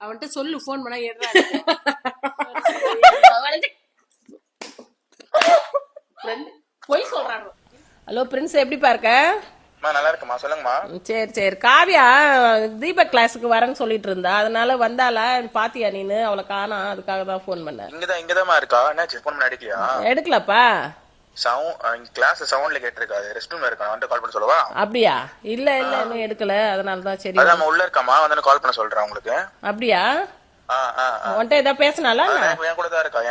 அவன்கிட்ட சொல்லு போன் பண்ணா ஏறா. போய் சொல்றாங்க. ஹலோ பிரின்ஸ், எப்படிப்பா இருக்க? நல்லா இருக்குமா, சொல்லுங்கம்மா. சரி சரி. காவியா தீபக் கிளாஸுக்கு வரேன்னு சொல்லிட்டு இருந்தா, அதனால வந்தாளா பாத்தியா நீனு? அவளை காணா, அதுக்காக தான் போன் பண்ண. இங்கதான் இருக்கா. என்னாச்சு, போன் பண்ண எடுக்கலையா? எடுக்கலப்பா. கிளாஸ் சவுண்ட்ல கேட்டிருக்கா. ரெஸ்ட் ரூம்ல இருக்கா, வந்து கால் பண்ண சொல்லவா? அப்படியா? இல்ல இன்னும் எடுக்கல, அதனாலதான். சரி, அதான் உள்ள இருக்காமா, வந்து கால் பண்ண சொல்றேன் உங்களுக்கு. அப்படியா? உன்கிட்ட ஏதாவது பேசினாலா? என் கூட தான் இருக்கா,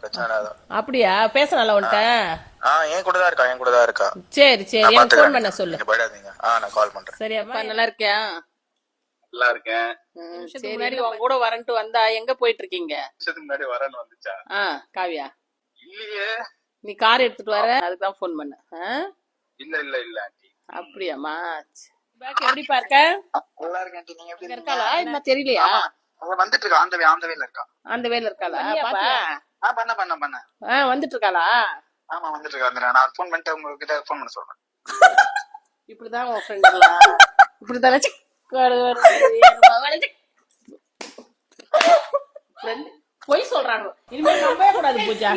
பிரச்சனை இல்ல. அப்படியா? பேசினால உன்கிட்ட? என் கூட தான் இருக்கா. சரி சரி, எனக்கு போன் பண்ண சொல்லு. போயிடாதீங்க, நான் கால் பண்றேன். சரியாப்பா, நல்லா இருக்கியா? நல்லா இருக்கேன். சரி, முன்னாடி உன் கூட வரேன்ட்டு வந்தா, எங்க போயிட்டு இருக்கீங்க? முன்னாடி வரேன்னு வந்துச்சா? காவியா இல்லையே. நீ கார் எடுத்துட்டு வர, அதுக்குதான் போன் பண்ண. இல்ல ஆண்டி. அப்படியாமா? எப்படிப்பா இருக்க? நல்லா இருக்கேன் ஆண்டி. நீங்க எப்படி இருக்காளா? என்ன தெரியலையா? அவ வந்துட்டு இருக்கா. அந்த வேல இருக்கா. அந்த வேல இருக்காளா? பண்ண வந்துட்டு இருக்காளா? ஆமா, வந்துட்டு இருக்கா. நான் போன் பண்ணிட்டு உங்ககிட்ட போன் பண்ண சொல்றேன். இப்படிதான் உன் ஃப்ரெண்ட் எல்லாம் இப்படிதானே போய் சொல்றாங்க. இனிமே நம்பவே கூடாது பூஜா.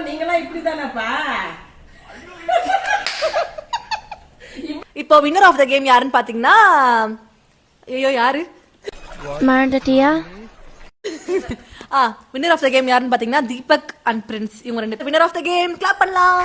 நீங்களாம் இப்படிதானப்பா? இப்போ வின்னர் ஆஃப் த கேம் யாருன்னு பாத்தீங்கன்னா, ஐயோ யாரு மறந்துட்டியா? வின்னர் ஆஃப் த கேம் யாருன்னு பாத்தீங்கன்னா தீபக் அண்ட் பிரின்ஸ். இவங்க ரெண்டு winner of the game. Clap பண்ணலாம்.